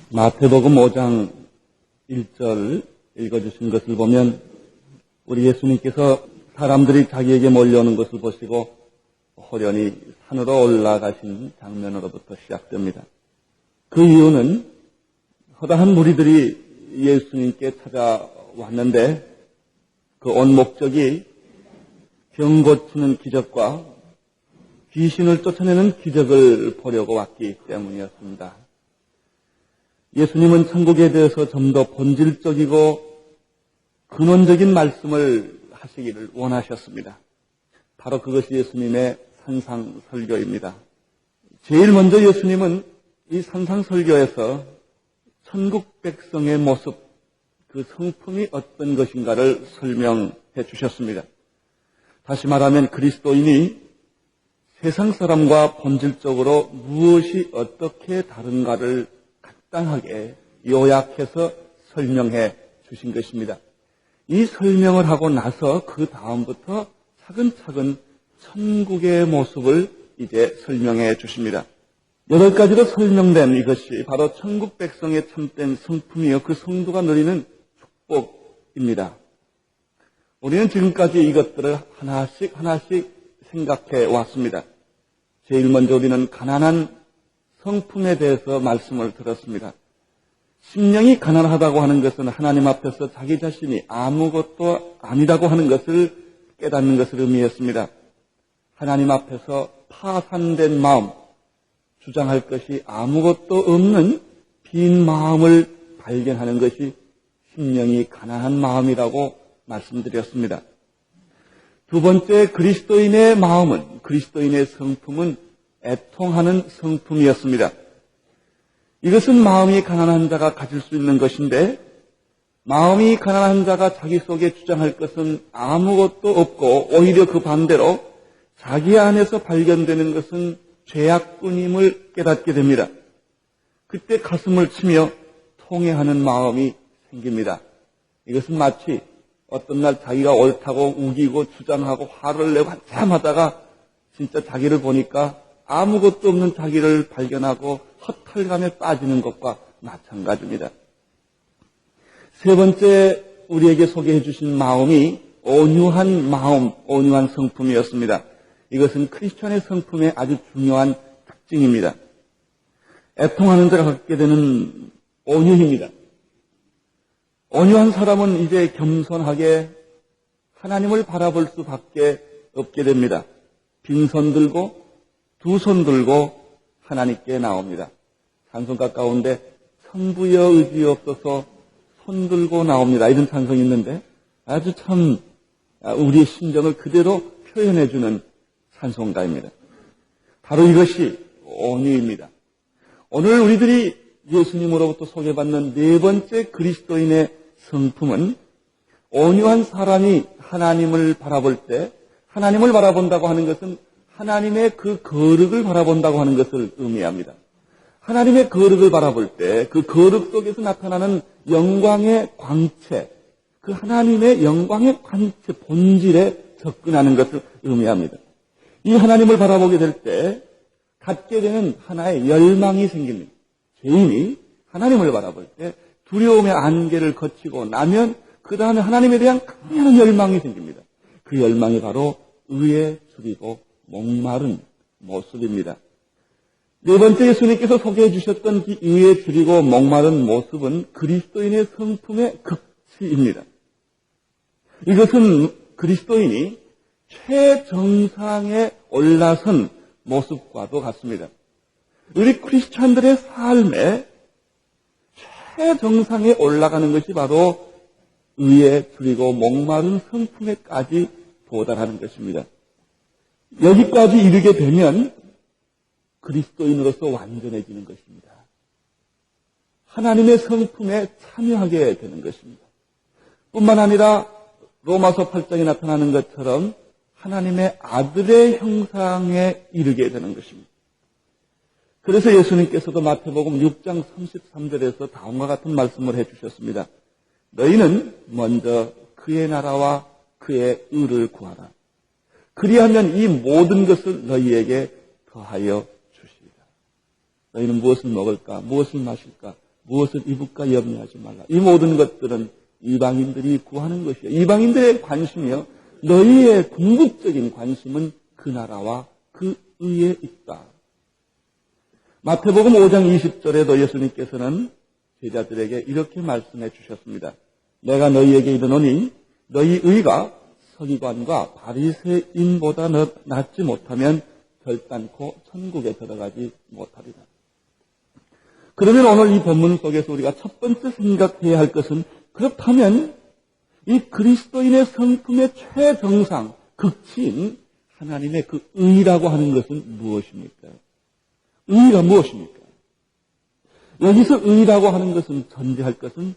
마태복음 5장 1절 읽어주신 것을 보면 우리 예수님께서 사람들이 자기에게 몰려오는 것을 보시고 호련히 산으로 올라가신 장면으로부터 시작됩니다. 그 이유는 허다한 무리들이 예수님께 찾아왔는데 그 온 목적이 병 고치는 기적과 귀신을 쫓아내는 기적을 보려고 왔기 때문이었습니다. 예수님은 천국에 대해서 좀 더 본질적이고 근원적인 말씀을 하시기를 원하셨습니다. 바로 그것이 예수님의 산상설교입니다. 제일 먼저 예수님은 이 산상설교에서 천국 백성의 모습, 그 성품이 어떤 것인가를 설명해 주셨습니다. 다시 말하면 그리스도인이 세상 사람과 본질적으로 무엇이 어떻게 다른가를 간단하게 요약해서 설명해 주신 것입니다. 이 설명을 하고 나서 그 다음부터 차근차근 천국의 모습을 이제 설명해 주십니다. 8가지로 설명된 이것이 바로 천국 백성의 참된 성품이요, 그 성도가 누리는 축복입니다. 우리는 지금까지 이것들을 하나씩 생각해 왔습니다. 제일 먼저 우리는 가난한 성품에 대해서 말씀을 들었습니다. 심령이 가난하다고 하는 것은 하나님 앞에서 자기 자신이 아무것도 아니라고 하는 것을 깨닫는 것을 의미했습니다. 하나님 앞에서 파산된 마음, 주장할 것이 아무것도 없는 빈 마음을 발견하는 것이 심령이 가난한 마음이라고 말씀드렸습니다. 두 번째, 그리스도인의 마음은, 그리스도인의 성품은 애통하는 성품이었습니다. 이것은 마음이 가난한 자가 가질 수 있는 것인데, 마음이 가난한 자가 자기 속에 주장할 것은 아무것도 없고 오히려 그 반대로 자기 안에서 발견되는 것은 죄악뿐임을 깨닫게 됩니다. 그때 가슴을 치며 통회하는 마음이 생깁니다. 이것은 마치 어떤 날 자기가 옳다고 우기고 주장하고 화를 내고 한참 하다가 진짜 자기를 보니까 아무것도 없는 자기를 발견하고 허탈감에 빠지는 것과 마찬가지입니다. 세 번째 우리에게 소개해 주신 마음이 온유한 마음, 온유한 성품이었습니다. 이것은 크리스천의 성품의 아주 중요한 특징입니다. 애통하는 자가 갖게 되는 온유입니다. 온유한 사람은 이제 겸손하게 하나님을 바라볼 수밖에 없게 됩니다. 빈손 들고 두 손 들고 하나님께 나옵니다. 찬송가 가운데 천부여 의지없어서 손 들고 나옵니다. 이런 찬송이 있는데 아주 참 우리의 심정을 그대로 표현해주는 찬송가입니다. 바로 이것이 온유입니다. 오늘 우리들이 예수님으로부터 소개받는 네 번째 그리스도인의 성품은 온유한 사람이 하나님을 바라볼 때, 하나님을 바라본다고 하는 것은 하나님의 그 거룩을 바라본다고 하는 것을 의미합니다. 하나님의 거룩을 바라볼 때 그 거룩 속에서 나타나는 영광의 광채, 그 하나님의 영광의 광채 본질에 접근하는 것을 의미합니다. 이 하나님을 바라보게 될 때 갖게 되는 하나의 열망이 생깁니다. 죄인이 하나님을 바라볼 때 두려움의 안개를 거치고 나면 그 다음에 하나님에 대한 강렬한 열망이 생깁니다. 그 열망이 바로 의에 줄이고 목마른 모습입니다. 네 번째 예수님께서 소개해 주셨던 이 의에 줄이고 목마른 모습은 그리스도인의 성품의 극치입니다. 이것은 그리스도인이 최정상에 올라선 모습과도 같습니다. 우리 크리스찬들의 삶에 최정상에 올라가는 것이 바로 의에 줄이고 목마른 성품에까지 도달하는 것입니다. 여기까지 이르게 되면 그리스도인으로서 완전해지는 것입니다. 하나님의 성품에 참여하게 되는 것입니다. 뿐만 아니라 로마서 8장에 나타나는 것처럼 하나님의 아들의 형상에 이르게 되는 것입니다. 그래서 예수님께서도 마태복음 6장 33절에서 다음과 같은 말씀을 해주셨습니다. 너희는 먼저 그의 나라와 그의 의를 구하라. 그리하면 이 모든 것을 너희에게 더하여 주시리라. 너희는 무엇을 먹을까? 무엇을 마실까? 무엇을 입을까 염려하지 말라. 이 모든 것들은 이방인들이 구하는 것이요. 이방인들의 관심이요. 너희의 궁극적인 관심은 그 나라와 그 의에 있다. 마태복음 5장 20절에도 예수님께서는 제자들에게 이렇게 말씀해 주셨습니다. 내가 너희에게 이르노니 너희 의가 서기관과 바리새인보다 낫지 못하면 결단코 천국에 들어가지 못하리라. 그러면 오늘 이 본문 속에서 우리가 첫 번째 생각해야 할 것은, 그렇다면 이 그리스도인의 성품의 최정상, 극치인 하나님의 그 의라고 하는 것은 무엇입니까? 의가 무엇입니까? 여기서 의라고 하는 것은 전제할 것은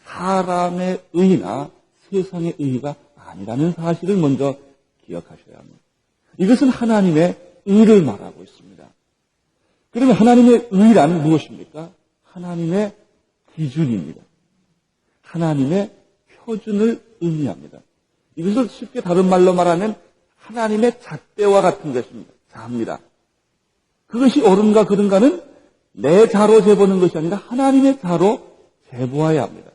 사람의 의나 세상의 의가 아니라는 사실을 먼저 기억하셔야 합니다. 이것은 하나님의 의를 말하고 있습니다. 그러면 하나님의 의란 무엇입니까? 하나님의 기준입니다. 하나님의 표준을 의미합니다. 이것을 쉽게 다른 말로 말하면 하나님의 잣대와 같은 것입니다. 자입니다. 그것이 옳은가 그른가는 내 자로 재보는 것이 아니라 하나님의 자로 재보아야 합니다.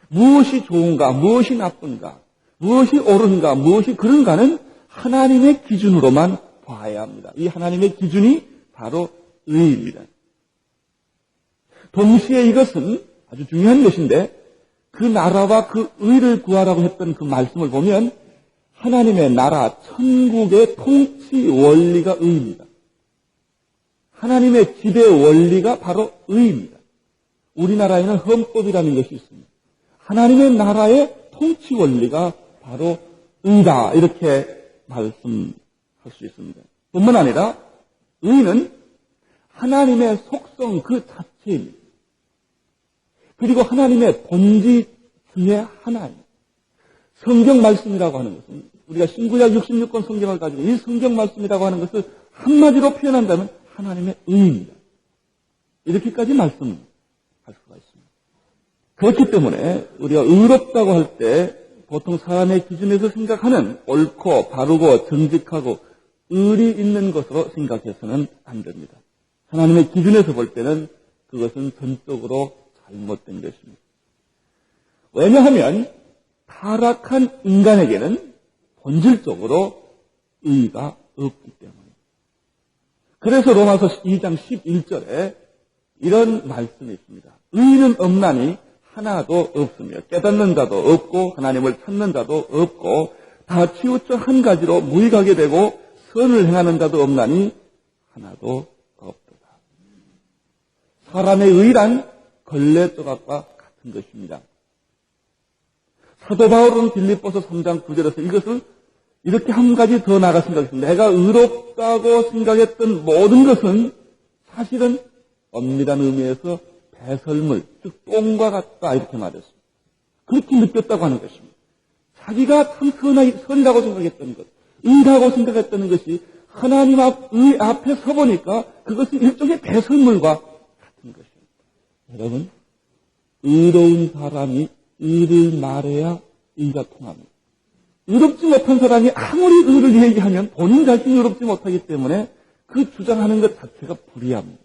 무엇이 좋은가, 무엇이 나쁜가, 무엇이 옳은가, 무엇이 그른가는 하나님의 기준으로만 봐야 합니다. 이 하나님의 기준이 바로 의입니다. 동시에 이것은 아주 중요한 것인데, 그 나라와 그 의를 구하라고 했던 그 말씀을 보면 하나님의 나라, 천국의 통치 원리가 의입니다. 하나님의 지배 원리가 바로 의입니다. 우리나라에는 헌법이라는 것이 있습니다. 하나님의 나라의 통치 원리가 바로 의다, 이렇게 말씀할 수 있습니다. 뿐만 아니라 의는 하나님의 속성 그 자체입니다. 그리고 하나님의 본질 중에 하나입니다. 성경 말씀이라고 하는 것은, 우리가 신구약 66권 성경을 가지고 이 성경 말씀이라고 하는 것을 한마디로 표현한다면 하나님의 의입니다. 이렇게까지 말씀할 수가 있습니다. 그렇기 때문에 우리가 의롭다고 할 때 보통 사람의 기준에서 생각하는 옳고 바르고 정직하고 의리 있는 것으로 생각해서는 안 됩니다. 하나님의 기준에서 볼 때는 그것은 전적으로 잘못된 것입니다. 왜냐하면 타락한 인간에게는 본질적으로 의가 없기 때문입니다. 그래서 로마서 2장 11절에 이런 말씀이 있습니다. 의는 없나니 하나도 없으며 깨닫는 자도 없고 하나님을 찾는 자도 없고 다 치우쳐 한 가지로 무익하게 되고 선을 행하는 자도 없나니 하나도 없도다. 사람의 의란 걸레 조각과 같은 것입니다. 사도 바울은 빌립보서 3장 9절에서 이것을 이렇게 한 가지 더 나아가 생각했습니다. 내가 의롭다고 생각했던 모든 것은 사실은 엄밀한 의미에서 배설물, 즉 똥과 같다, 이렇게 말했습니다. 그렇게 느꼈다고 하는 것입니다. 자기가 참 선이라고 생각했던 것, 의라고 생각했던 것이 하나님 앞에 서보니까 그것은 일종의 배설물과 같은 것입니다. 여러분, 의로운 사람이 의를 말해야 의가 통합니다. 의롭지 못한 사람이 아무리 의를 얘기하면 본인 자신이 의롭지 못하기 때문에 그 주장하는 것 자체가 불의합니다.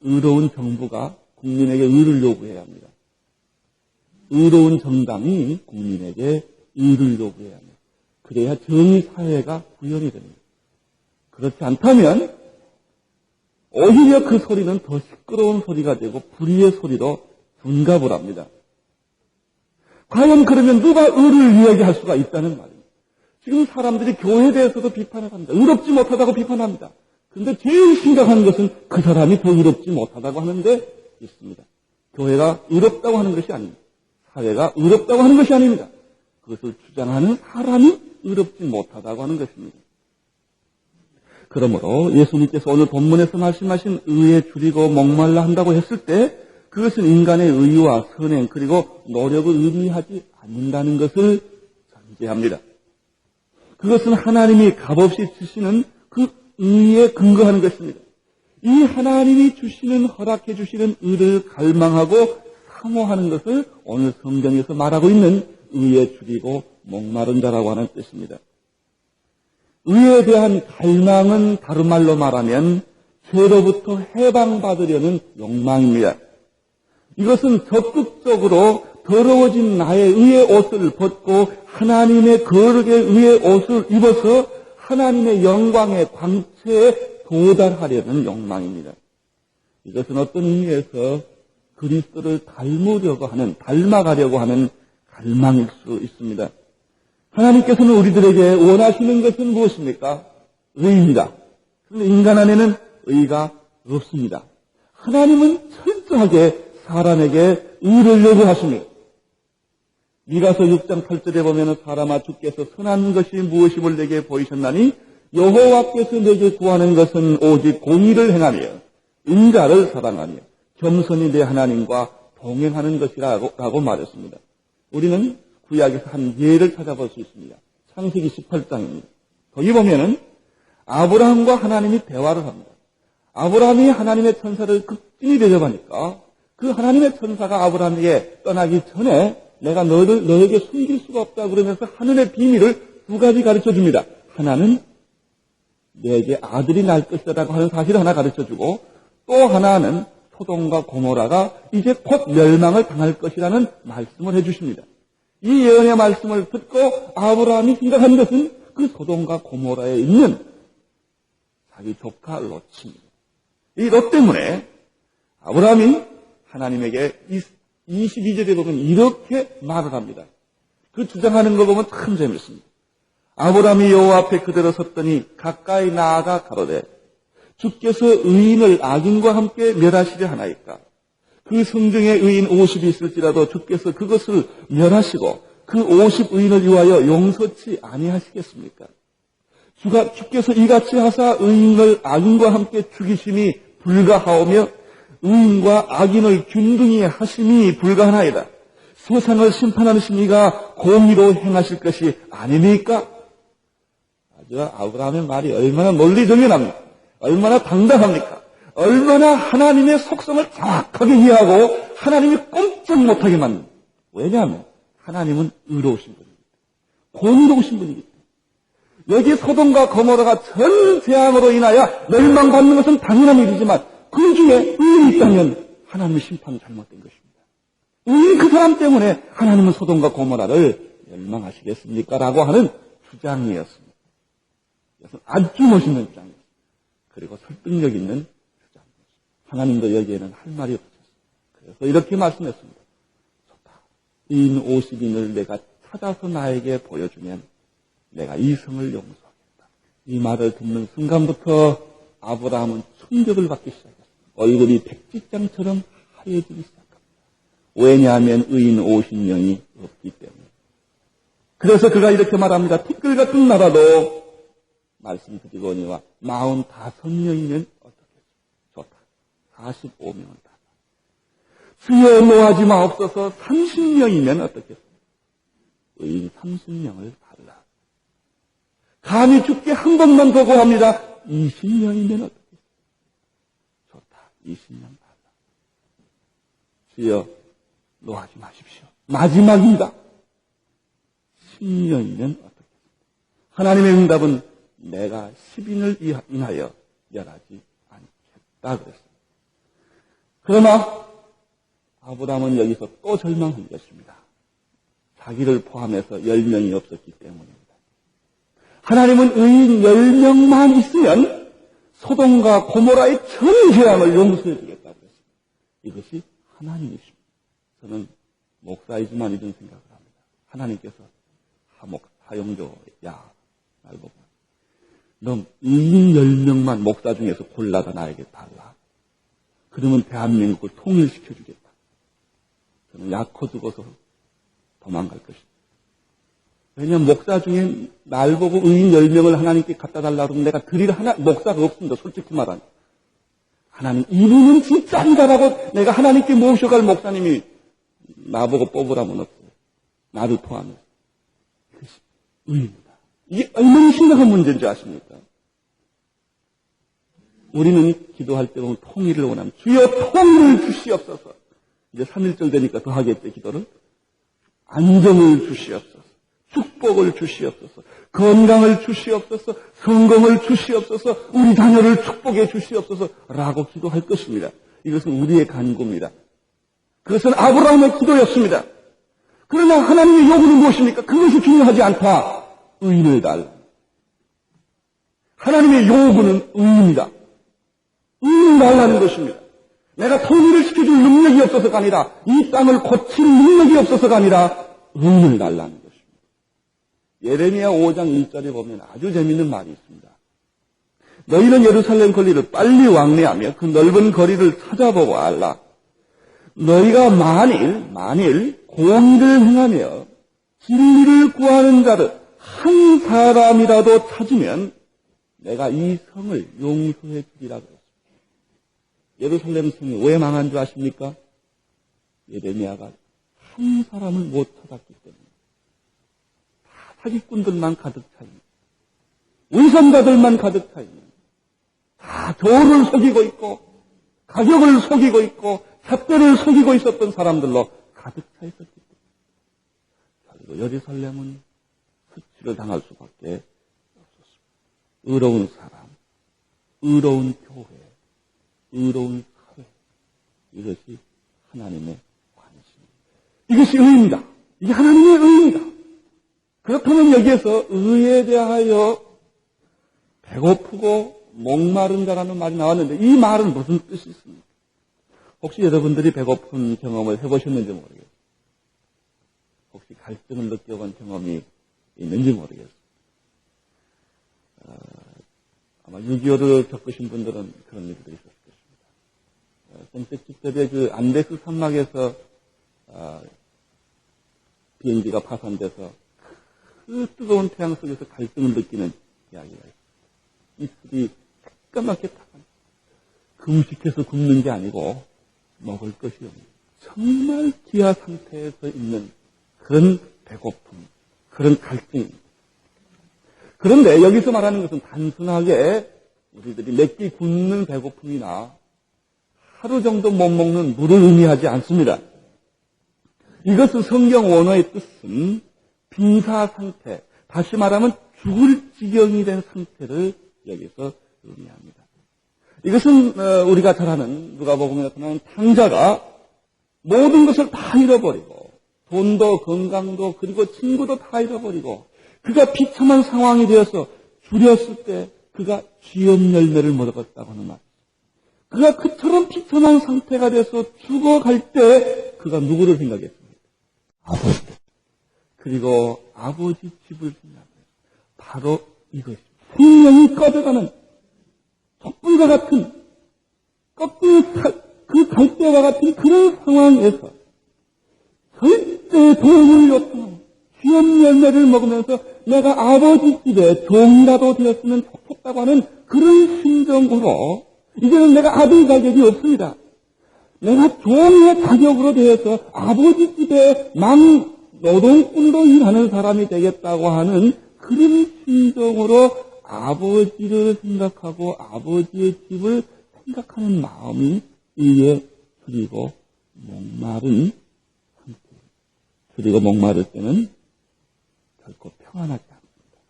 의로운 정부가 국민에게 의를 요구해야 합니다. 의로운 정당이 국민에게 의를 요구해야 합니다. 그래야 정의사회가 구현이 됩니다. 그렇지 않다면 오히려 그 소리는 더 시끄러운 소리가 되고 불의의 소리로 둔갑을 합니다. 과연 그러면 누가 의를 이야기할 수가 있다는 말입니다. 지금 사람들이 교회에 대해서도 비판을 합니다. 의롭지 못하다고 비판합니다. 그런데 제일 심각한 것은 그 사람이 더 의롭지 못하다고 하는 데 있습니다. 교회가 의롭다고 하는 것이 아닙니다. 사회가 의롭다고 하는 것이 아닙니다. 그것을 주장하는 사람이 의롭지 못하다고 하는 것입니다. 그러므로 예수님께서 오늘 본문에서 말씀하신 의에 줄이고 목말라 한다고 했을 때 그것은 인간의 의와 선행 그리고 노력을 의미하지 않는다는 것을 전제합니다. 그것은 하나님이 값없이 주시는 그 의에 근거하는 것입니다. 이 하나님이 주시는 허락해 주시는 의를 갈망하고 사모하는 것을 오늘 성경에서 말하고 있는 의에 줄이고 목마른 자라고 하는 뜻입니다. 의에 대한 갈망은 다른 말로 말하면 죄로부터 해방받으려는 욕망입니다. 이것은 적극적으로 더러워진 나의 의의 옷을 벗고 하나님의 거룩의 의의 옷을 입어서 하나님의 영광의 광채에 도달하려는 욕망입니다. 이것은 어떤 의미에서 그리스도를 닮아가려고 하는 갈망일 수 있습니다. 하나님께서는 우리들에게 원하시는 것은 무엇입니까? 의입니다. 그런데 인간 안에는 의가 없습니다. 하나님은 철저하게 사람에게 의를 요구하십니다. 미가서 6장 8절에 보면 사람아 주께서 선한 것이 무엇임을 내게 보이셨나니 여호와께서 내게 구하는 것은 오직 공의를 행하며 인자를 사랑하며 겸손히 내 하나님과 동행하는 것이라고 말했습니다. 우리는 구약에서 한 예를 찾아볼 수 있습니다. 창세기 18장입니다. 거기 보면은 아브라함과 하나님이 대화를 합니다. 아브라함이 하나님의 천사를 극진히 대접하니까 그 하나님의 천사가 아브라함에게 떠나기 전에 내가 너에게 숨길 수가 없다 그러면서 하늘의 비밀을 두 가지 가르쳐 줍니다. 하나는 내게 아들이 날 것이라고 하는 사실을 하나 가르쳐 주고 또 하나는 소돔과 고모라가 이제 곧 멸망을 당할 것이라는 말씀을 해 주십니다. 이 예언의 말씀을 듣고 아브라함이 생각한 것은 그 소돔과 고모라에 있는 자기 조카 롯입니다. 이 롯 때문에 아브라함이 하나님에게 22절에 보면 이렇게 말을 합니다. 그 주장하는 거 보면 참 재밌습니다. 아브라함이 여호와 앞에 그대로 섰더니 가까이 나아가 가로되 주께서 의인을 악인과 함께 멸하시려 하나이까? 그 성중에 의인 50이 있을지라도 주께서 그것을 멸하시고 그 50의인을 위하여 용서치 아니하시겠습니까? 주께서 이같이 하사 의인을 악인과 함께 죽이심이 불가하오며 의인과 악인을 균등히 하심이 불가하나이다. 세상을 심판하시는 이가 공의로 행하실 것이 아닙니까? 아주 아브라함의 말이 얼마나 논리정연합니까? 얼마나 당당합니까? 얼마나 하나님의 속성을 정확하게 이해하고 하나님이 꼼짝 못하게 만듭니다. 왜냐하면 하나님은 의로우신 분입니다. 공의로우신 분이기 때문에. 여기 소돔과 고모라가 전 재앙으로 인하여 멸망받는 것은 당연한 일이지만 그 중에 의인이 있다면 하나님의 심판은 잘못된 것입니다. 의인 그 사람 때문에 하나님은 소돔과 고모라를 멸망하시겠습니까? 라고 하는 주장이었습니다. 그래서 아주 멋있는 주장이었습니다. 그리고 설득력 있는 주장이었습니다. 하나님도 여기에는 할 말이 없었습니다. 그래서 이렇게 말씀했습니다. 좋다. 의인 50인을 내가 찾아서 나에게 보여주면 내가 이 성을 용서하겠다. 이 말을 듣는 순간부터 아브라함은 충격을 받기 시작했습니다. 얼굴이 백지장처럼 하얘지기 시작합니다. 왜냐하면 의인 50명이 없기 때문에. 그래서 그가 이렇게 말합니다. 티끌 같은 나라도 말씀드리거니와 45명이면 어떻겠습니까? 좋다. 45명은 다. 주여 노하지 마옵소서 30명이면 어떻겠습니까? 의인 30명을 달라. 감히 죽게 한 번만 더 구합니다. 20명이면 어떻겠습니까? 좋다. 20명 달라. 주여 노하지 마십시오. 마지막입니다. 10명이면 어떻겠습니까? 하나님의 응답은 내가 10인을 인하여 멸하지 않겠다 그랬습니다. 그러나 아브라함은 여기서 또 절망한 것입니다. 자기를 포함해서 10명이 없었기 때문입니다. 하나님은 의인 10명만 있으면 소돔과 고모라의 전 재앙을 용서해 주겠다 그랬습니다. 이것이 하나님이십니다. 저는 목사이지만 이런 생각을 합니다. 하나님께서 하용조야 날 보고 너 의인 10명만 목사 중에서 골라다 나에게 달라. 그러면 대한민국을 통일시켜 주겠다. 저는 약호 죽어서 도망갈 것이다. 왜냐하면 목사 중에 날 보고 의인 10명을 하나님께 갖다 달라고 하면 내가 드릴 목사가 없습니다. 솔직히 말하면. 하나님 이분은 진짜 아니다라고 내가 하나님께 모셔갈 목사님이 나보고 뽑으라면 없어요. 나를 포함해서. 그것이 의입니다. 이게 얼마나 심각한 문제인 줄 아십니까? 우리는 기도할 때 보면 통일을 원합니다. 주여 통일을 주시옵소서. 이제 3.1절 되니까 더 하겠죠, 기도를. 안정을 주시옵소서. 축복을 주시옵소서. 건강을 주시옵소서. 성공을 주시옵소서. 우리 자녀를 축복해 주시옵소서. 라고 기도할 것입니다. 이것은 우리의 간구입니다. 그것은 아브라함의 기도였습니다. 그러나 하나님의 요구는 무엇입니까? 그것이 중요하지 않다. 의인을 달라. 하나님의 요구는 의인이다. 의인을 달라는 것입니다. 내가 통일을 시켜줄 능력이 없어서가 아니라, 이 땅을 고칠 능력이 없어서가 아니라 의인을 달라는 것입니다. 예레미야 5장 1절에 보면 아주 재미있는 말이 있습니다. 너희는 예루살렘 거리를 빨리 왕래하며 그 넓은 거리를 찾아보고 알라. 너희가 만일 공의를 행하며 진리를 구하는 자를 한 사람이라도 찾으면 내가 이 성을 용서해 주리라 그랬습니다. 예루살렘 성이 왜 망한 줄 아십니까? 예레미야가 한 사람을 못 찾았기 때문에. 다 사기꾼들만 가득 차 있는, 위선자들만 가득 차 있는, 다 저를 속이고 있고 가격을 속이고 있고 잣대를 속이고 있었던 사람들로 가득 차 있었기 때문에 결국 예루살렘은 수치를 당할 수밖에 없었습니다. 의로운 사람, 의로운 교회, 의로운 사회, 이것이 하나님의 관심입니다. 이것이 의입니다. 이게 하나님의 의입니다. 그렇다면 여기에서 의에 대하여 배고프고 목마른 자라는 말이 나왔는데 이 말은 무슨 뜻이 있습니까? 혹시 여러분들이 배고픈 경험을 해보셨는지 모르겠어요. 혹시 갈증을 느껴본 경험이 있는지 모르겠어요. 아마 6.25를 겪으신 분들은 그런 일들이 있었을 것입니다. 정책집절에 그 안데스 산막에서 비행기가 파산돼서 그 뜨거운 태양 속에서 갈증을 느끼는 이야기가 있습니다. 이슬이 새까맣게 타간 금식해서 굶는 게 아니고 먹을 것이 없는 정말 기아 상태에서 있는 그런 배고픔, 그런 갈증입니다. 그런데 여기서 말하는 것은 단순하게 우리들이 몇 끼 굶는 배고픔이나 하루 정도 못 먹는 물을 의미하지 않습니다. 이것은 성경 원어의 뜻은 빈사 상태, 다시 말하면 죽을 지경이 된 상태를 여기서 의미합니다. 이것은 우리가 잘 아는 누가복음에 나타나는 탕자가 모든 것을 다 잃어버리고 돈도 건강도 그리고 친구도 다 잃어버리고 그가 비참한 상황이 되어서 줄였을 때 그가 쥐염 열매를 먹었다고 하는 말. 그가 그처럼 비참한 상태가 돼서 죽어갈 때 그가 누구를 생각했습니까? 아버지. 그리고 아버지 집을 생각했습니다. 바로 이것입니다. 생명이 꺼져가는 촛불과 같은 꺾인 그 갈대와 같은 그런 상황에서 절대 도움을 요청하고 쥐염 열매를 먹으면서 내가 아버지 집에 종이라도 되었으면 좋겠다고 하는 그런 심정으로 이제는 내가 아들 자격이 없습니다. 내가 종의 자격으로 되어서 아버지 집에 노동꾼으로 일하는 사람이 되겠다고 하는 그런 심정으로 아버지를 생각하고 아버지의 집을 생각하는 마음이 이에 줄이고 목마른 상태. 줄이고 목마를 때는 결코 평안하지 않습니다.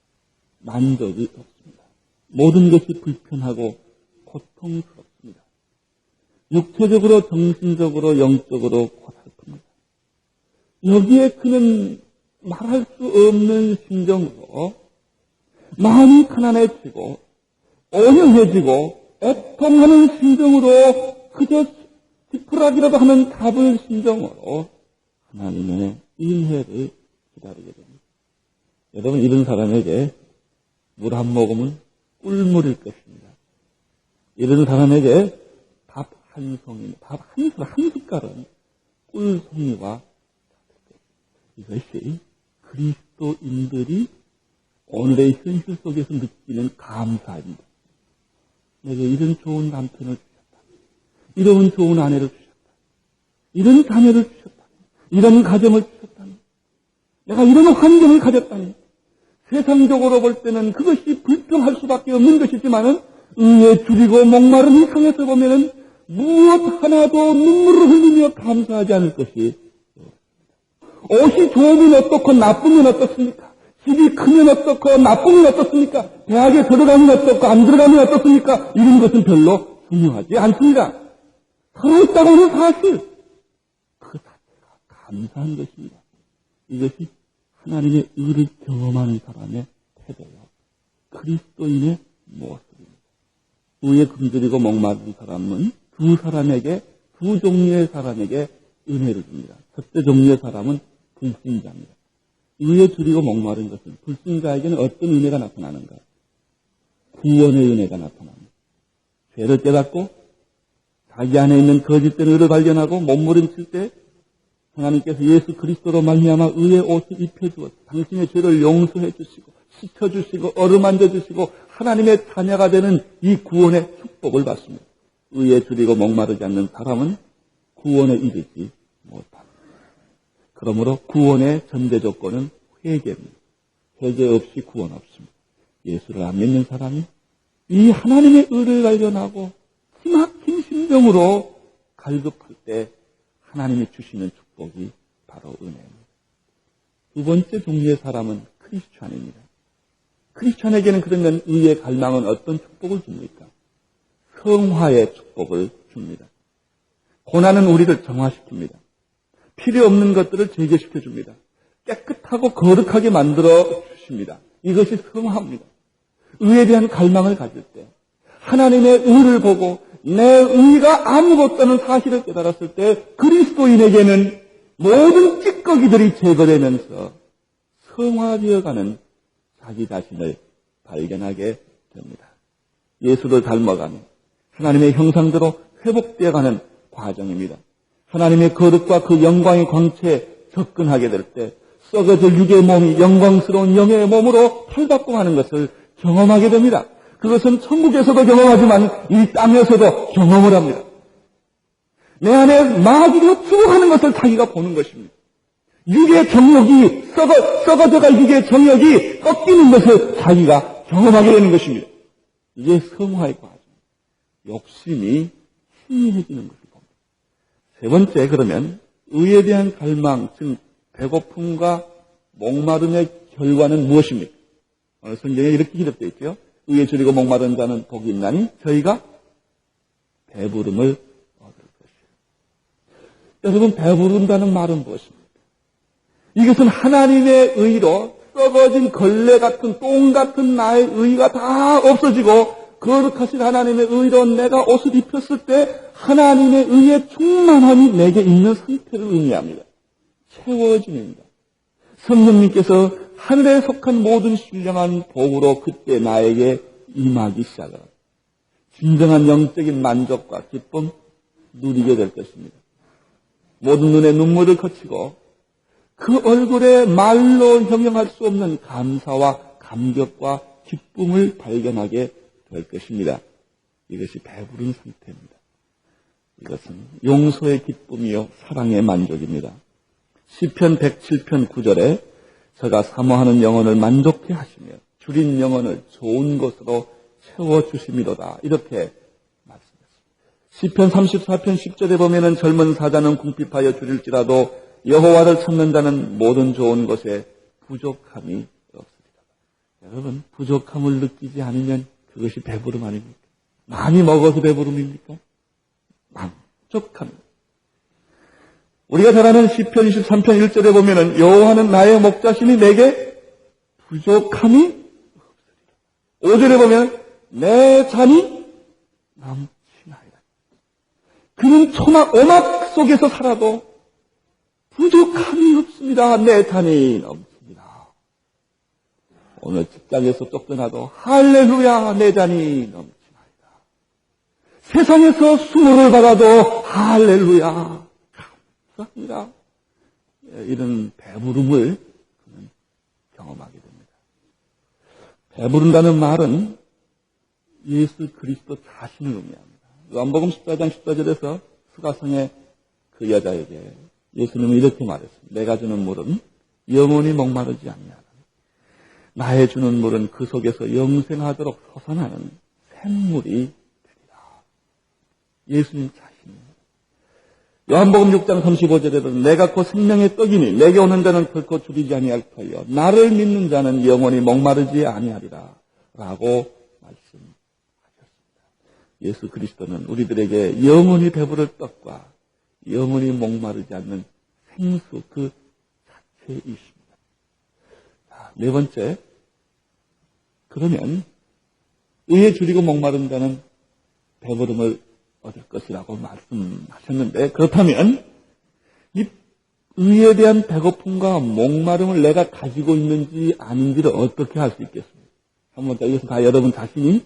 만족이 없습니다. 모든 것이 불편하고 고통스럽습니다. 육체적으로, 정신적으로, 영적으로 고달픕니다. 여기에 그는 말할 수 없는 심정으로 마음이 가난해지고 온유해지고 애통하는 심정으로 그저 지푸라기라도 하는 답을 심정으로 하나님의 인회를 기다리게 됩니다. 여러분 이런 사람에게 물 한 모금은 꿀물일 것입니다. 이런 사람에게 밥 한 송이, 밥 한 숟갈은 꿀송이와 이것이 그리스도인들이 오늘의 현실 속에서 느끼는 감사입니다. 내게 이런 좋은 남편을 주셨다. 이런 좋은 아내를 주셨다. 이런 자녀를 주셨다. 이런 가정을 주셨다니. 내가 이런 환경을 가졌다니. 세상적으로 볼 때는 그것이 불평할 수밖에 없는 것이지만은 의에 줄이고 목마른 이 상에서 보면은 무엇 하나도 눈물을 흘리며 감사하지 않을 것이 없습니다. 옷이 좋으면 어떻고 나쁘면 어떻습니까? 집이 크면 어떻고 나쁘면 어떻습니까? 대학에 들어가면 어떻고 안 들어가면 어떻습니까? 이런 것은 별로 중요하지 않습니다. 살아있다고 하는 사실. 감사한 것입니다. 이것이 하나님의 의를 경험하는 사람의 태도요. 그리스도인의 모습입니다. 의에 굶주리고 목마른 사람은 두 종류의 사람에게 은혜를 줍니다. 첫째 종류의 사람은 불신자입니다. 의에 줄이고 목마른 것은 불신자에게는 어떤 은혜가 나타나는가? 구원의 은혜가 나타납니다. 죄를 깨닫고 자기 안에 있는 거짓된 의를 발견하고 몸부림칠 때 하나님께서 예수 그리스도로 말미암아 의의 옷을 입혀주어서 당신의 죄를 용서해 주시고 씻어주시고 어루만져 주시고 하나님의 자녀가 되는 이 구원의 축복을 받습니다. 의에 줄이고 목마르지 않는 사람은 구원에 이르지 못합니다. 그러므로 구원의 전제 조건은 회개입니다. 회개 없이 구원 없습니다. 예수를 안 믿는 사람이 이 하나님의 의를 발견하고 기막힌 심정으로 갈급할 때 하나님이 주시는 축복이 바로 은혜입니다. 두 번째 종류의 사람은 크리스찬입니다. 크리스찬에게는 그러면 의의 갈망은 어떤 축복을 줍니까? 성화의 축복을 줍니다. 고난은 우리를 정화시킵니다. 필요 없는 것들을 제거시켜 줍니다. 깨끗하고 거룩하게 만들어 주십니다. 이것이 성화입니다. 의에 대한 갈망을 가질 때 하나님의 의를 보고 내 의가 아무것도 없다는 사실을 깨달았을 때 그리스도인에게는 모든 찌꺼기들이 제거되면서 성화되어가는 자기 자신을 발견하게 됩니다. 예수를 닮아가는 하나님의 형상대로 회복되어가는 과정입니다. 하나님의 거룩과 그 영광의 광채에 접근하게 될 때 썩어질 육의 몸이 영광스러운 영의 몸으로 탈바꿈하는 것을 경험하게 됩니다. 그것은 천국에서도 경험하지만 이 땅에서도 경험을 합니다. 내 안에 마귀가 죽어가는 것을 자기가 보는 것입니다. 육의 정욕이 썩어져갈 육의 정욕이 꺾이는 것을 자기가 경험하게 되는 것입니다. 이게 성화의 과정. 욕심이 희미해지는 것을 봅니다. 세 번째, 그러면 의에 대한 갈망, 즉 배고픔과 목마름의 결과는 무엇입니까? 오늘 성경에 이렇게 기록되어 있죠. 의에 줄이고 목마른 자는 복이 있나니 저희가 배부름을 얻을 것이에요. 여러분, 배부른다는 말은 무엇입니까? 이것은 하나님의 의로 썩어진 걸레 같은 똥 같은 나의 의가 다 없어지고 거룩하신 하나님의 의로 내가 옷을 입혔을 때 하나님의 의의 충만함이 내게 있는 상태를 의미합니다. 채워짐입니다. 성령님께서 하늘에 속한 모든 신령한 복으로 그때 나에게 임하기 시작합니다. 진정한 영적인 만족과 기쁨 누리게 될 것입니다. 모든 눈에 눈물을 거치고 그 얼굴에 말로 형용할 수 없는 감사와 감격과 기쁨을 발견하게 될 것입니다. 이것이 배부른 상태입니다. 이것은 용서의 기쁨이요 사랑의 만족입니다. 시편 107편 9절에 저가 사모하는 영혼을 만족케 하시며 줄인 영혼을 좋은 것으로 채워주심이로다. 이렇게 말씀했습니다. 시편 34편 10절에 보면은 젊은 사자는 궁핍하여 줄일지라도 여호와를 찾는 자는 모든 좋은 것에 부족함이 없습니다. 여러분, 부족함을 느끼지 않으면 그것이 배부름 아닙니까? 많이 먹어서 배부름입니까? 만족합니다. 우리가 잘 아는 시편 23편 1절에 보면은 여호와는 나의 목자시니 내게 부족함이 없으리라. 5절에 보면 내 잔이 넘치나이다. 그는 오막 속에서 살아도 부족함이 없습니다. 내 잔이 넘칩니다. 오늘 직장에서 쫓겨나도 할렐루야 내 잔이 넘치나이다. 세상에서 수모를 받아도 할렐루야 감사합니다. 이런 배부름을 그는 경험하게 됩니다. 배부른다는 말은 예수 그리스도 자신을 의미합니다. 요한복음 14장 14절에서 수가성의 그 여자에게 예수님은 이렇게 말했습니다. 내가 주는 물은 영원히 목마르지 아니하다. 나의 주는 물은 그 속에서 영생하도록 솟아나는 샘물이 되리라. 예수님 자신입니다. 요한복음 6장 35절에도 내가 곧 생명의 떡이니 내게 오는 자는 결코 줄이지 아니할 터여 나를 믿는 자는 영원히 목마르지 아니하리라 라고 말씀하셨습니다. 예수 그리스도는 우리들에게 영원히 배부를 떡과 영원히 목마르지 않는 행수 그 자체에 있습니다. 자, 네 번째, 그러면 의에 줄이고 목마른 자는 배부름을 얻을 것이라고 말씀하셨는데, 그렇다면 이 의에 대한 배고픔과 목마름을 내가 가지고 있는지 아닌지를 어떻게 할 수 있겠습니까? 한번 이것은 다 여러분 자신이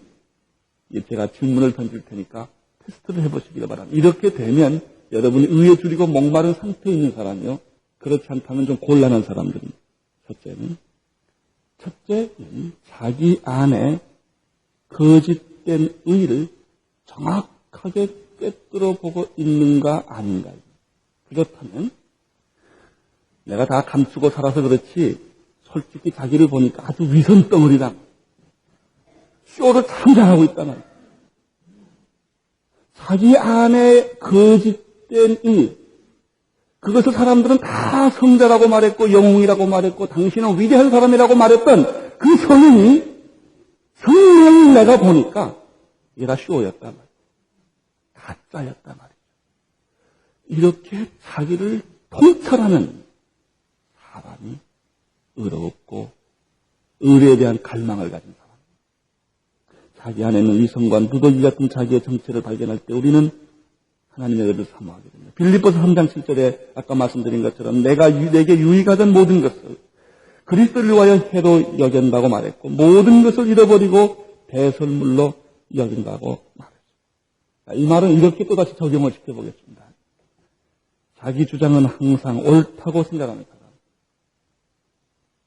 제가 질문을 던질 테니까 테스트를 해보시기를 바랍니다. 이렇게 되면 여러분이 의에 줄이고 목마른 상태에 있는 사람이요, 그렇지 않다면 좀 곤란한 사람들입니다. 첫째는 자기 안에 거짓된 의를 정확하게 꿰뚫어 보고 있는가 아닌가. 그렇다면 내가 다 감추고 살아서 그렇지 솔직히 자기를 보니까 아주 위선덩어리다. 쇼를 참 잘하고 있단 말이야. 자기 안에 거짓된 의, 그것을 사람들은 다 성자라고 말했고 영웅이라고 말했고 당신은 위대한 사람이라고 말했던 그 성령이 내가 보니까 이게 다 쇼였단 말이야. 가짜였단 말이야. 이렇게 자기를 통찰하는 사람이 의롭고 의에 대한 갈망을 가진 사람. 자기 안에 있는 위선과 누더기 같은 자기의 정체를 발견할 때 우리는 하나님의 의를 사모하게 됩니다. 빌립보서 3장 7절에 아까 말씀드린 것처럼 내게 유익하던 모든 것을 그리스도를 위하여 해로 여긴다고 말했고 모든 것을 잃어버리고 배설물로 여긴다고 말했습니다. 이 말은 이렇게 또다시 적용을 시켜보겠습니다. 자기 주장은 항상 옳다고 생각하는 사람.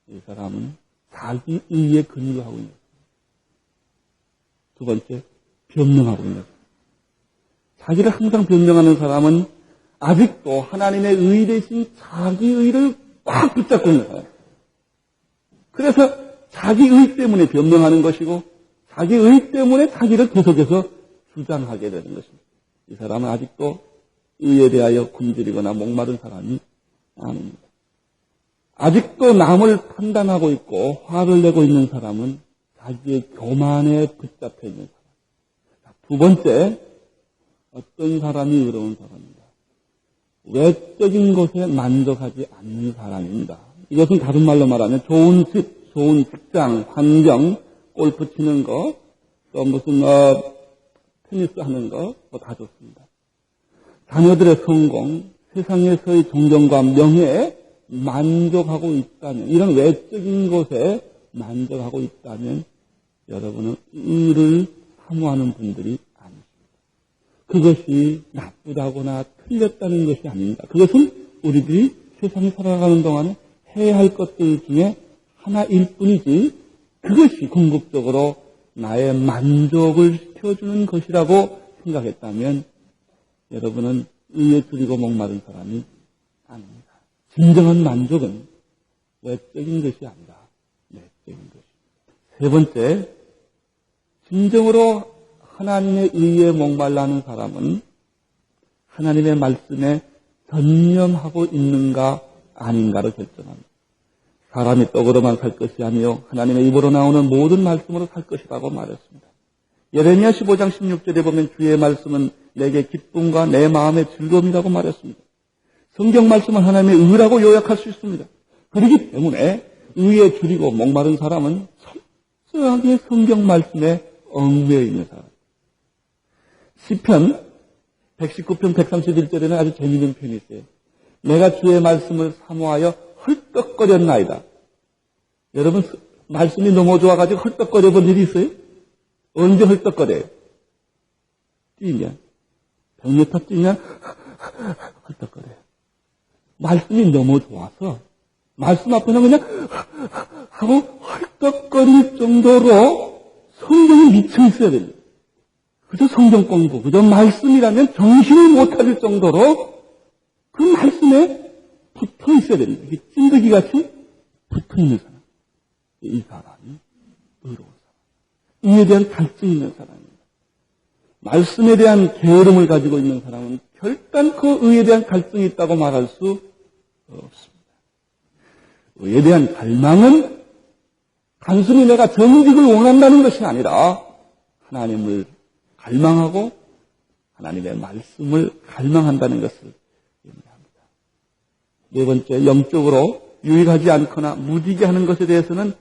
이 사람은 자기 의에 근거하고 있는 사람. 두 번째, 변명하고 있는 사람. 자기를 항상 변명하는 사람은 아직도 하나님의 의 대신 자기 의를 꽉 붙잡고 있는 사람. 그래서 자기 의 때문에 변명하는 것이고 자기 의 때문에 자기를 계속해서 주장하게 되는 것입니다. 이 사람은 아직도 의에 대하여 굶주리거나 목마른 사람이 아닙니다. 아직도 남을 판단하고 있고 화를 내고 있는 사람은 자기의 교만에 붙잡혀 있는 사람. 두 번째, 어떤 사람이 의로운 사람입니다. 외적인 것에 만족하지 않는 사람입니다. 이것은 다른 말로 말하면 좋은 집, 좋은 직장, 환경, 골프 치는 거, 또 무슨 테니스 하는 거, 다 좋습니다. 자녀들의 성공, 세상에서의 존경과 명예에 만족하고 있다면, 이런 외적인 것에 만족하고 있다면 여러분은 의를 사모하는 분들이 아닙니다. 그것이 나쁘다거나 틀렸다는 것이 아닙니다. 그것은 우리들이 세상에 살아가는 동안에 해야 할 것들 중에 하나일 뿐이지 그것이 궁극적으로 나의 만족을 시켜주는 것이라고 생각했다면 여러분은 의에 줄이고 목마른 사람이 아닙니다. 진정한 만족은 외적인 것이 아니라 내적인 것입니다. 세 번째, 진정으로 하나님의 의에 목말라는 사람은 하나님의 말씀에 전념하고 있는가 아닌가를 결정합니다. 사람이 떡으로만 살 것이 아니요 하나님의 입으로 나오는 모든 말씀으로 살 것이라고 말했습니다. 예레미야 15장 16절에 보면 주의 말씀은 내게 기쁨과 내 마음의 즐거움이라고 말했습니다. 성경 말씀은 하나님의 의라고 요약할 수 있습니다. 그렇기 때문에 의에 줄이고 목마른 사람은 철저하게 성경 말씀에 얽매여 있는 사람. 시편 119편 131절에는 아주 재미있는 표현이 있어요. 내가 주의 말씀을 사모하여 헐떡거렸나이다. 여러분 말씀이 너무 좋아가지고 헐떡거려 본 일이 있어요? 언제 헐떡거려요? 뛰면 100m 뛰면 헐떡거려요. 말씀이 너무 좋아서 말씀 앞에는 그냥 하고 헐떡거릴 정도로 성경이 미쳐 있어야 됩니다. 그저 성경 공부, 그저 말씀이라면 정신을 못 차릴 정도로 그 말씀에 붙어 있어야 됩니다. 이게 찐득이 같이 붙어 있는 사람. 이 사람이 의로운 사람. 이에 대한 갈증이 있는 사람입니다. 말씀에 대한 게으름을 가지고 있는 사람은 결단코 의에 대한 갈증이 있다고 말할 수 없습니다. 의에 대한 갈망은 단순히 내가 정직을 원한다는 것이 아니라 하나님을 갈망하고 하나님의 말씀을 갈망한다는 것을 의미합니다. 네 번째, 영적으로 유익하지 않거나 무디게 하는 것에 대해서는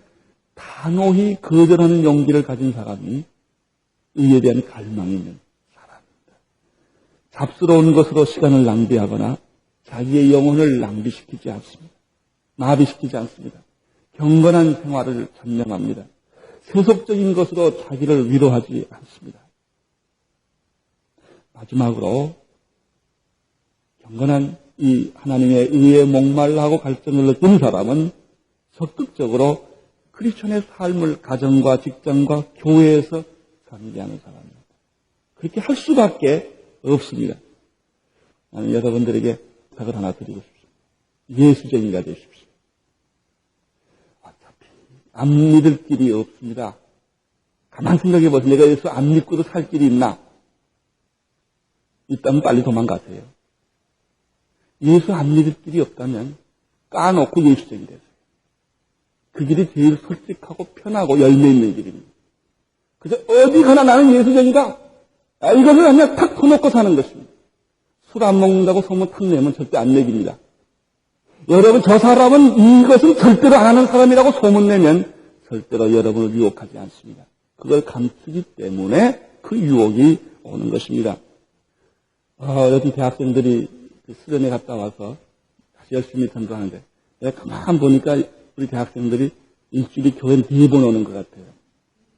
단호히 거절하는 용기를 가진 사람이 의에 대한 갈망이 있는 사람입니다. 잡스러운 것으로 시간을 낭비하거나 자기의 영혼을 낭비시키지 않습니다. 마비시키지 않습니다. 경건한 생활을 전념합니다. 세속적인 것으로 자기를 위로하지 않습니다. 마지막으로 경건한 이 하나님의 의에 목말라하고 갈증을 느끼는 사람은 적극적으로 크리스천의 삶을 가정과 직장과 교회에서 전개하는 사람입니다. 그렇게 할 수밖에 없습니다. 나는 여러분들에게 부탁을 하나 드리고 싶습니다. 예수쟁이가 되십시오. 어차피 안 믿을 길이 없습니다. 가만 생각해 보세요. 내가 예수 안 믿고도 살 길이 있나? 있다면 빨리 도망가세요. 예수 안 믿을 길이 없다면 까놓고 예수쟁이 되세요. 그 길이 제일 솔직하고 편하고 열매 있는 길입니다. 그래서 어디 가나 나는 예수쟁이다. 이것을 그냥 탁 터놓고 사는 것입니다. 술 안 먹는다고 소문 탁 내면 절대 안 내깁니다. 여러분, 저 사람은 이것은 절대로 안 하는 사람이라고 소문내면 절대로 여러분을 유혹하지 않습니다. 그걸 감추기 때문에 그 유혹이 오는 것입니다. 여기 대학생들이 수련회 갔다 와서 다시 열심히 전도하는데 내가 가만 보니까 우리 대학생들이 일주일에 교회 4번 오는 것 같아요.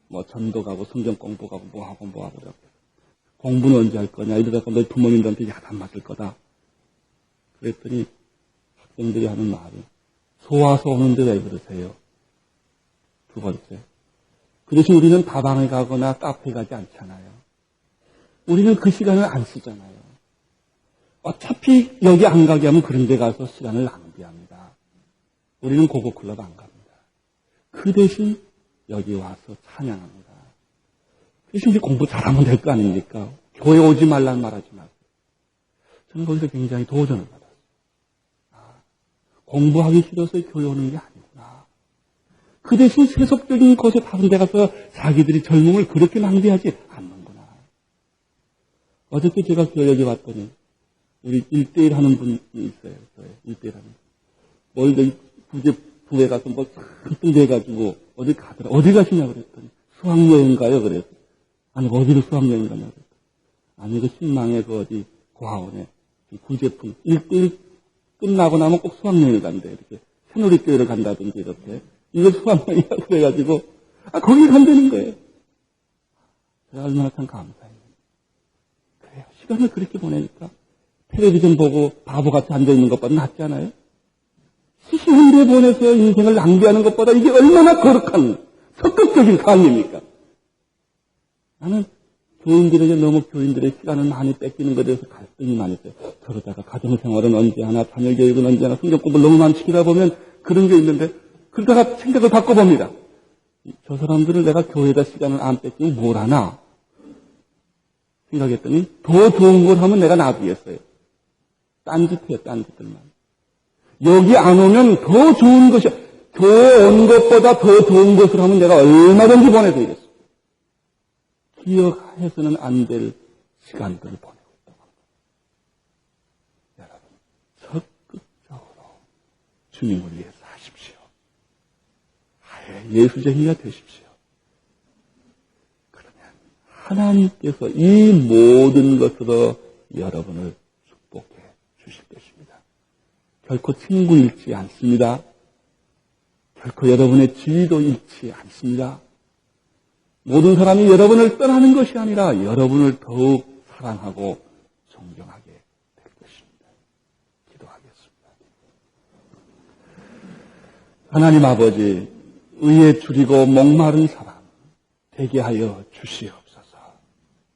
뭐 전도 가고 성경 공부 가고 뭐하고 이렇게. 공부는 언제 할 거냐 이러다가 너희 부모님들한테 야단 맞을 거다. 그랬더니 학생들이 하는 말이 소와서 오는데 왜 그러세요? 두 번째, 그 대신 우리는 다방에 가거나 카페에 가지 않잖아요. 우리는 그 시간을 안 쓰잖아요. 어차피 여기 안 가게 하면 그런 데 가서 시간을 낭비합니다. 우리는 고고클럽 안 갑니다. 그 대신 여기 와서 찬양합니다. 대신 이제 공부 잘하면 될 거 아닙니까? 교회 오지 말란 말하지 마세요. 저는 거기서 굉장히 도전을 받았어요. 공부하기 싫어서 교회 오는 게 아니구나. 그 대신 세속적인 것에 다른 데 가서 자기들이 젊음을 그렇게 낭비하지 않는구나. 어저께 제가 교회에 왔더니 우리 1대1 하는 분이 있어요. 1대1 하는 분. 뭐, 부에 가서 뭐, 큰뜻 돼가지고, 어디 가더라. 어디 가시냐 그랬더니, 수학여행 가요. 그래서. 아니, 어디로 수학여행 가냐 그랬더니. 아니, 그 신망의 그 어디, 고아원에, 구제품, 1대1 끝나고 나면 꼭 수학여행을 간대. 이렇게. 새누리교회를 간다든지, 이렇게. 이거 수학여행이야. 그래가지고, 거기 간다는 거예요. 제가 얼마나 참 감사해요. 그래요. 시간을 그렇게 보내니까. 텔레비전 보고 바보같이 앉아있는 것보다 낫지 않아요? 시시한데 보내서 인생을 낭비하는 것보다 이게 얼마나 거룩한 적극적인 삶입니까? 나는 교인들에게 너무 교인들의 시간을 많이 뺏기는 것에 대해서 갈등이 많이 있어요. 그러다가 가정생활은 언제 하나, 자녀교육은 언제 하나, 성경 공부를 너무 많이 시키다 보면 그런 게 있는데 그러다가 생각을 바꿔봅니다. 저 사람들을 내가 교회에다 시간을 안 뺏기면 뭘 하나? 생각했더니 더 좋은 걸 하면 내가 놔두겠어요. 딴짓해요, 딴짓들만. 여기 안 오면 더 좋은 것이, 교회 온 것보다 더 좋은 것을 하면 내가 얼마든지 보내드리겠어. 기억해서는 안 될 시간들을 보내고 있다고 합니다. 여러분, 적극적으로 주님을 위해서 하십시오. 예수쟁이가 되십시오. 그러면 하나님께서 이 모든 것으로 여러분을 주실 것입니다. 결코 친구 잃지 않습니다. 결코 여러분의 지위도 잃지 않습니다. 모든 사람이 여러분을 떠나는 것이 아니라 여러분을 더욱 사랑하고 존경하게 될 것입니다. 기도하겠습니다. 하나님 아버지, 의에 줄이고 목마른 사람 되게 하여 주시옵소서.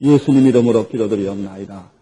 예수님 이름으로 기도드리옵나이다.